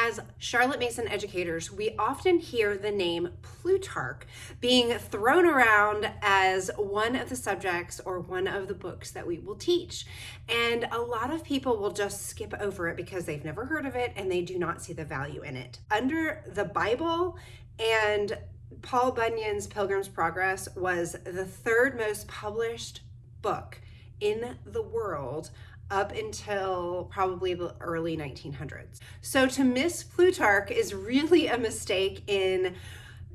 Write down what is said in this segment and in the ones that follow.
As Charlotte Mason educators, we often hear the name Plutarch being thrown around as one of the subjects or one of the books that we will teach. And a lot of people will just skip over it because they've never heard of it and they do not see the value in it. Under the Bible and Paul Bunyan's Pilgrim's Progress was the third most published book in the world up until probably the early 1900s. So to miss Plutarch is really a mistake in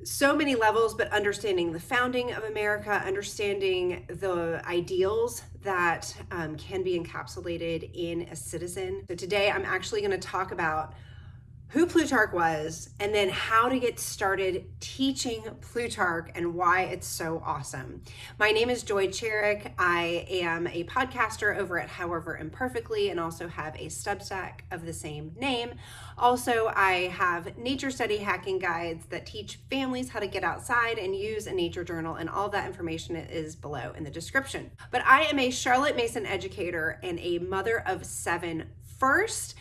so many levels, but understanding the founding of America, understanding the ideals that can be encapsulated in a citizen. So today I'm actually going to talk about who Plutarch was, and then how to get started teaching Plutarch and why it's so awesome. My name is Joy Cherick. I am a podcaster over at However Imperfectly and also have a Substack of the same name. Also, I have nature study hacking guides that teach families how to get outside and use a nature journal, and all that information is below in the description. But I am a Charlotte Mason educator and a mother of 7 first.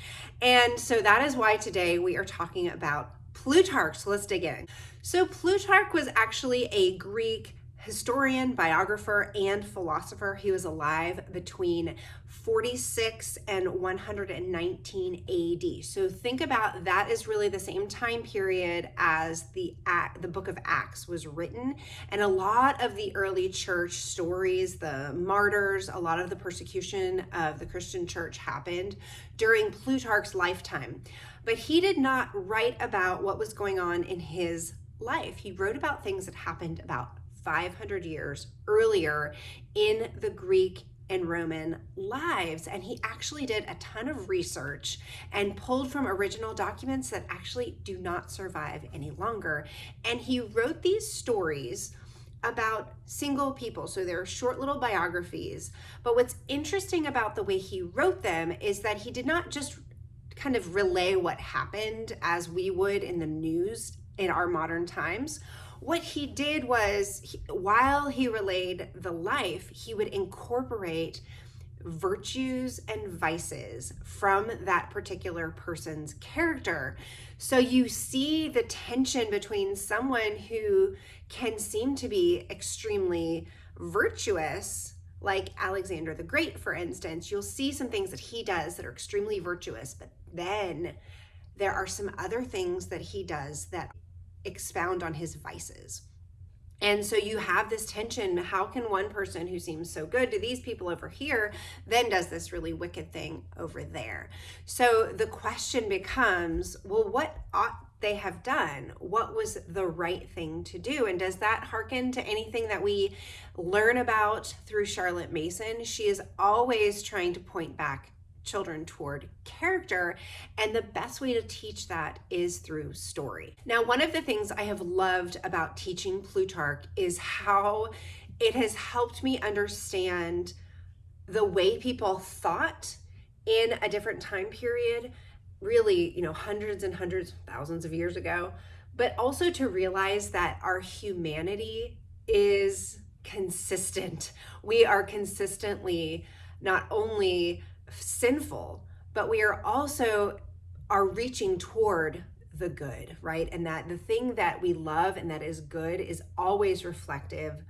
And so that is why today we are talking about Plutarch. So let's dig in. So Plutarch was actually a Greek historian, biographer, and philosopher. He was alive between 46 and 119 AD. So think about that is really the same time period as the book of Acts was written. And a lot of the early church stories, the martyrs, a lot of the persecution of the Christian church happened during Plutarch's lifetime. But he did not write about what was going on in his life. He wrote about things that happened about 500 years earlier in the Greek and Roman lives. And he actually did a ton of research and pulled from original documents that actually do not survive any longer. And he wrote these stories about single people. So they're short little biographies. But what's interesting about the way he wrote them is that he did not just kind of relay what happened as we would in the news in our modern times. What he did was, while he relayed the life, he would incorporate virtues and vices from that particular person's character. So you see the tension between someone who can seem to be extremely virtuous, like Alexander the Great, for instance. You'll see some things that he does that are extremely virtuous, but then there are some other things that he does that expound on his vices. And so you have this tension. How can one person who seems so good to these people over here then does this really wicked thing over there? So the question becomes, well, what ought they have done? What was the right thing to do? And does that hearken to anything that we learn about through Charlotte Mason? She is always trying to point back children toward character, and the best way to teach that is through story. Now, one of the things I have loved about teaching Plutarch is how it has helped me understand the way people thought in a different time period, really, hundreds and hundreds, thousands of years ago, but also to realize that our humanity is consistent. We are consistently not only sinful, but we are reaching toward the good, right? And that the thing that we love and that is good is always reflective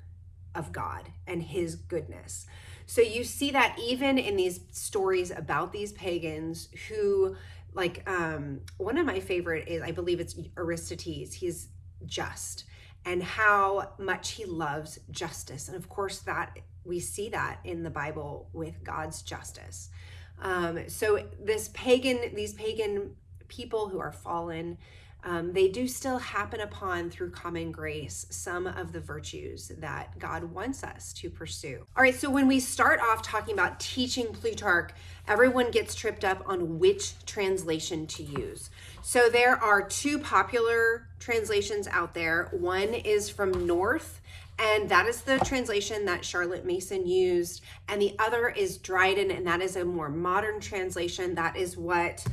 of God and his goodness. So you see that even in these stories about these pagans who, like, one of my favorite is, I believe it's Aristides. He's just, and how much he loves justice. And of course that we see that in the Bible with God's justice. So these pagan people who are fallen, they do still happen upon, through common grace, some of the virtues that God wants us to pursue. All right, so when we start off talking about teaching Plutarch, everyone gets tripped up on which translation to use. So there are 2 popular translations out there. One is from North, and that is the translation that Charlotte Mason used. And the other is Dryden, and that is a more modern translation. That is what,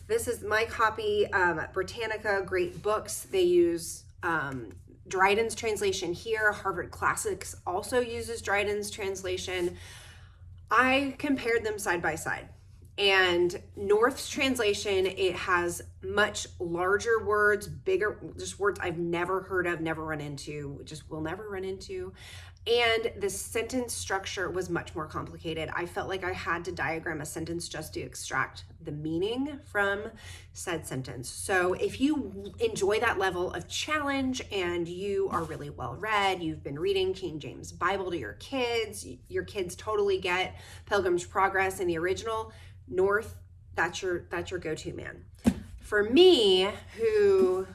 this is my copy, Britannica, Great Books. They use Dryden's translation here. Harvard Classics also uses Dryden's translation. I compared them side by side. And North's translation, it has much larger words, bigger, just words I've never heard of, never run into, just will never run into. And the sentence structure was much more complicated. I felt like I had to diagram a sentence just to extract the meaning from said sentence. So if you enjoy that level of challenge and you are really well read, you've been reading King James Bible to your kids totally get Pilgrim's Progress in the original, North, that's your go-to man. For me, who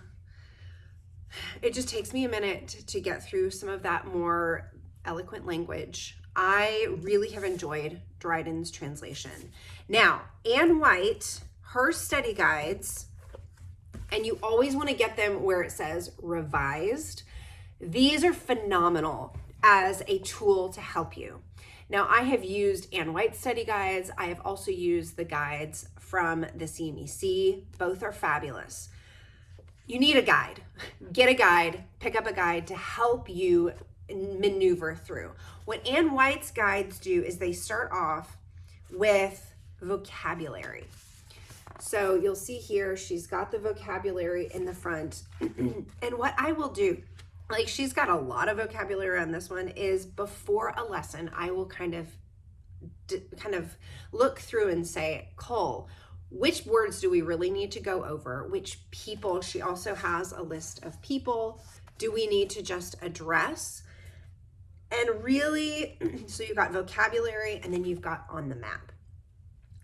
it just takes me a minute to get through some of that more eloquent language, I really have enjoyed Dryden's translation. Now, Ann White, her study guides, and you always want to get them where it says revised. These are phenomenal as a tool to help you. Now, I have used Ann White's study guides. I have also used the guides from the CMEC. Both are fabulous. You need a guide. Get a guide, pick up a guide to help you maneuver through. What Ann White's guides do is they start off with vocabulary. So you'll see here, she's got the vocabulary in the front. And what I will do, like she's got a lot of vocabulary on this one, is before a lesson, I will kind of look through and say, Cole, which words do we really need to go over? Which people, she also has a list of people, do we need to just address? And really, so you've got vocabulary and then you've got on the map.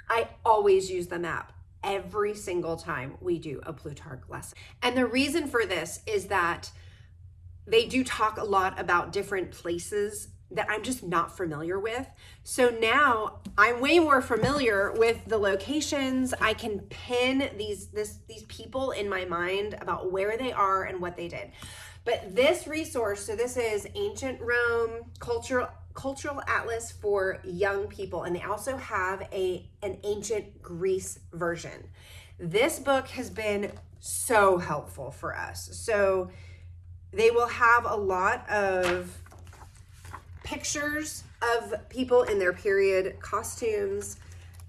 I always use the map every single time we do a Plutarch lesson. And the reason for this is that they do talk a lot about different places that I'm just not familiar with. So now I'm way more familiar with the locations. I can pin these people in my mind about where they are and what they did. But this resource, so this is Ancient Rome Cultural Atlas for young people, and they also have an Ancient Greece version. This book has been so helpful for us. So they will have a lot of pictures of people in their period costumes.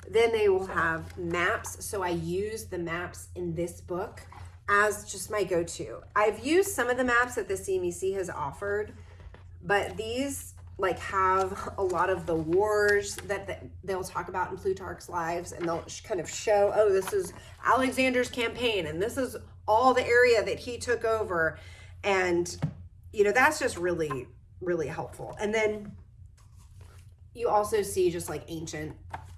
Then they will have maps. So I use the maps in this book as just my go-to. I've used some of the maps that the CMEC has offered, but these like have a lot of the wars that they'll talk about in Plutarch's lives, and they'll kind of show, oh, this is Alexander's campaign, and this is all the area that he took over. And, you know, that's just really, really helpful. And then you also see just like ancient,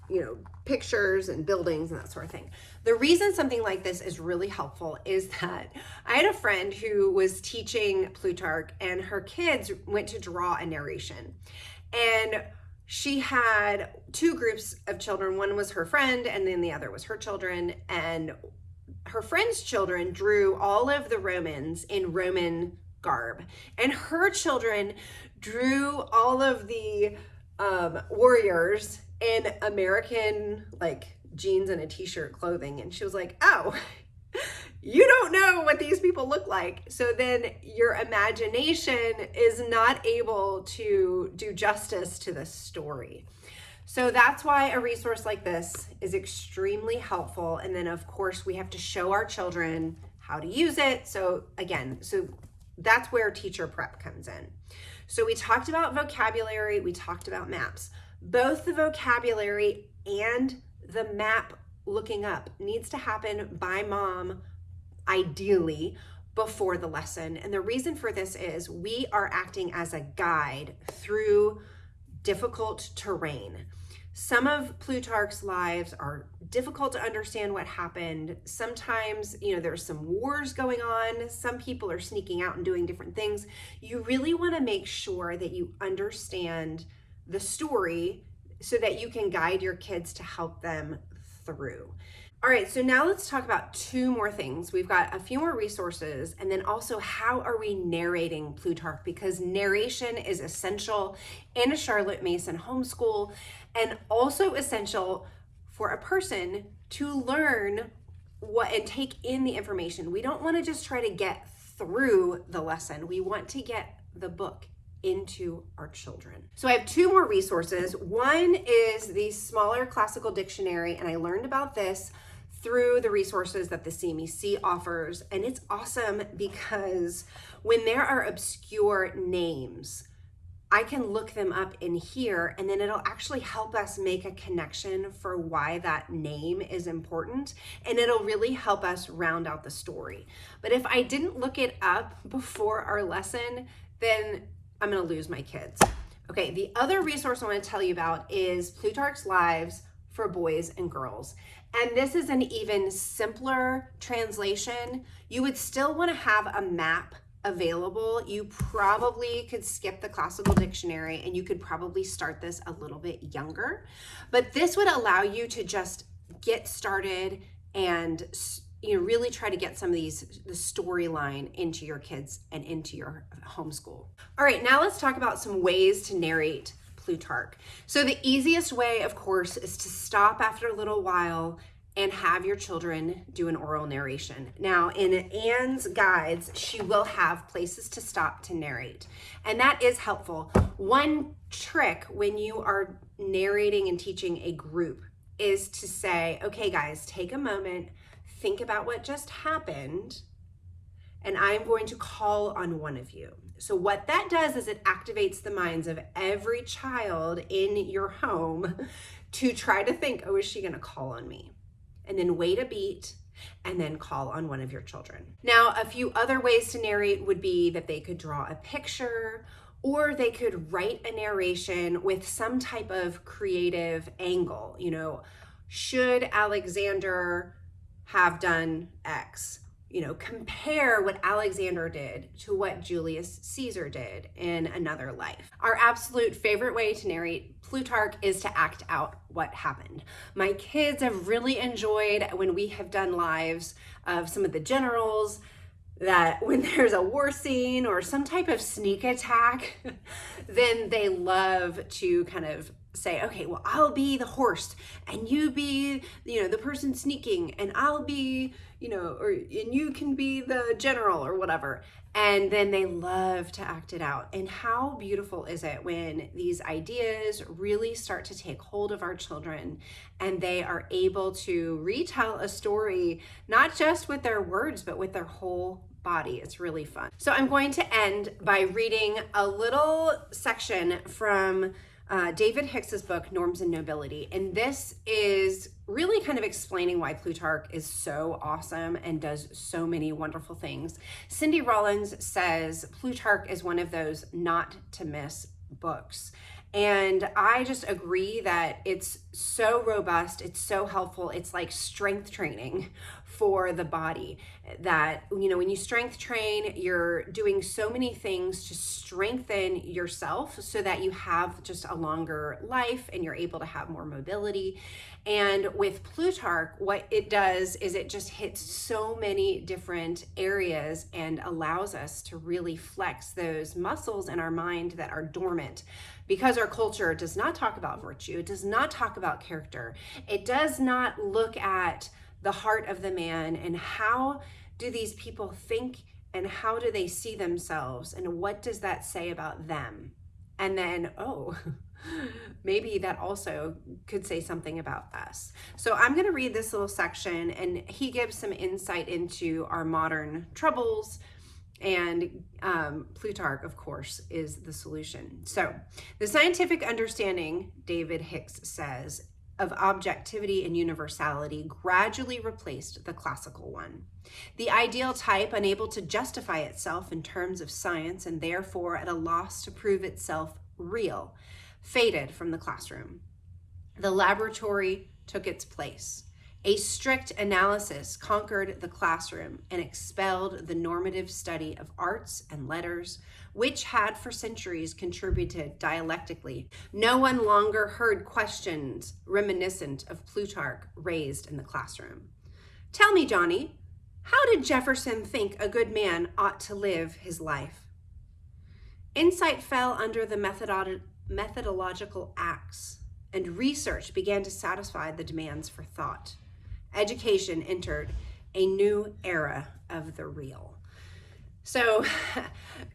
you know, pictures and buildings and that sort of thing. The reason something like this is really helpful is that I had a friend who was teaching Plutarch, and her kids went to draw a narration. And she had two groups of children. One was her friend, and then the other was her children. And her friend's children drew all of the Romans in Roman garb, and her children drew all of the warriors in American like jeans and a t-shirt clothing. And she was like, oh, you don't know what these people look like. So then your imagination is not able to do justice to the story. So that's why a resource like this is extremely helpful. And then of course we have to show our children how to use it. So again, so that's where teacher prep comes in. So we talked about vocabulary, we talked about maps. Both the vocabulary and the map looking up needs to happen by mom, ideally, before the lesson. And the reason for this is we are acting as a guide through difficult terrain. Some of Plutarch's lives are difficult to understand what happened. Sometimes, you know, there's some wars going on. Some people are sneaking out and doing different things. You really want to make sure that you understand the story so that you can guide your kids to help them through. All right, so now let's talk about two more things. We've got a few more resources, and then also how are we narrating Plutarch, because narration is essential in a Charlotte Mason homeschool and also essential for a person to learn what and take in the information. We don't want to just try to get through the lesson. We want to get the book into our children. So I have two more resources. One is the smaller classical dictionary, and I learned about this through the resources that the CMEC offers. And it's awesome because when there are obscure names, I can look them up in here, and then it'll actually help us make a connection for why that name is important, and it'll really help us round out the story. But if I didn't look it up before our lesson, then I'm gonna lose my kids. Okay, the other resource I want to tell you about is Plutarch's Lives for Boys and Girls. And this is an even simpler translation. You would still want to have a map available. You probably could skip the classical dictionary and you could probably start this a little bit younger. But this would allow you to just get started and really try to get some of the storyline into your kids and into your homeschool. All right, now let's talk about some ways to narrate Plutarch. So the easiest way, of course, is to stop after a little while and have your children do an oral narration. Now, in Anne's guides, she will have places to stop to narrate, and that is helpful. One trick when you are narrating and teaching a group is to say, okay, guys, take a moment, think about what just happened, and I'm going to call on one of you. So what that does is it activates the minds of every child in your home to try to think, oh, is she gonna call on me? And then wait a beat and then call on one of your children. Now, a few other ways to narrate would be that they could draw a picture, or they could write a narration with some type of creative angle. Should Alexander have done X? Compare what Alexander did to what Julius Caesar did in another life. Our absolute favorite way to narrate Plutarch is to act out what happened. My kids have really enjoyed when we have done lives of some of the generals, that when there's a war scene or some type of sneak attack, then they love to kind of say, okay, well, I'll be the horse and you be, the person sneaking, and I'll be, and you can be the general or whatever. And then they love to act it out. And how beautiful is it when these ideas really start to take hold of our children and they are able to retell a story, not just with their words, but with their whole body. It's really fun. So I'm going to end by reading a little section from David Hicks's book, Norms and Nobility. And this is really kind of explaining why Plutarch is so awesome and does so many wonderful things. Cindy Rollins says Plutarch is one of those not to miss books. And I just agree that it's so robust, it's so helpful. It's like strength training for the body, that, when you strength train, you're doing so many things to strengthen yourself so that you have just a longer life and you're able to have more mobility. And with Plutarch, what it does is it just hits so many different areas and allows us to really flex those muscles in our mind that are dormant, because our culture does not talk about virtue. It does not talk about character. It does not look at the heart of the man and how do these people think and how do they see themselves and what does that say about them? And then, maybe that also could say something about us. So I'm going to read this little section, and he gives some insight into our modern troubles, and Plutarch, of course, is the solution. So the scientific understanding, David Hicks says, of objectivity and universality gradually replaced the classical one. The ideal type, unable to justify itself in terms of science and therefore at a loss to prove itself real, faded from the classroom. The laboratory took its place. A strict analysis conquered the classroom and expelled the normative study of arts and letters, which had for centuries contributed dialectically. No one longer heard questions reminiscent of Plutarch raised in the classroom. Tell me, Johnny, how did Jefferson think a good man ought to live his life? Insight fell under the methodological axe, and research began to satisfy the demands for thought. Education entered a new era of the real. So,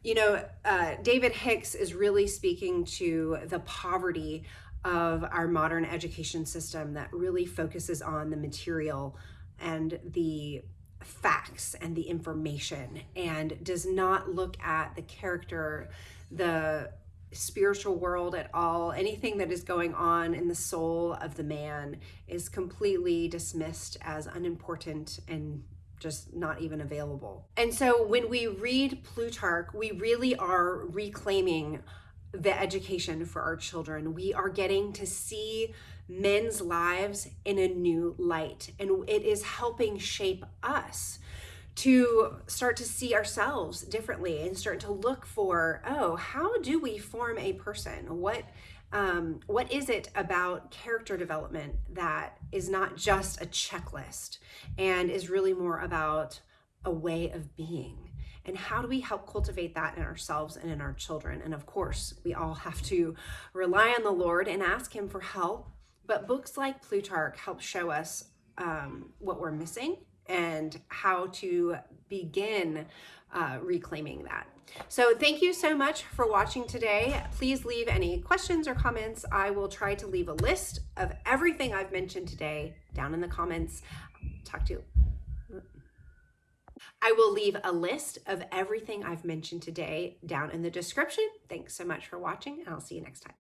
David Hicks is really speaking to the poverty of our modern education system that really focuses on the material and the facts and the information and does not look at the character, the spiritual world at all. Anything that is going on in the soul of the man is completely dismissed as unimportant and just not even available. And so when we read Plutarch, we really are reclaiming the education for our children. We are getting to see men's lives in a new light, and it is helping shape us to start to see ourselves differently and start to look for, oh, how do we form a person? What is it about character development that is not just a checklist and is really more about a way of being? And how do we help cultivate that in ourselves and in our children? And of course, we all have to rely on the Lord and ask Him for help. But books like Plutarch help show us what we're missing and how to begin reclaiming that. So thank you so much for watching today. Please leave any questions or comments. I will try to leave a list of everything I've mentioned today down in the comments. I will leave a list of everything I've mentioned today down in the description. Thanks so much for watching, and I'll see you next time.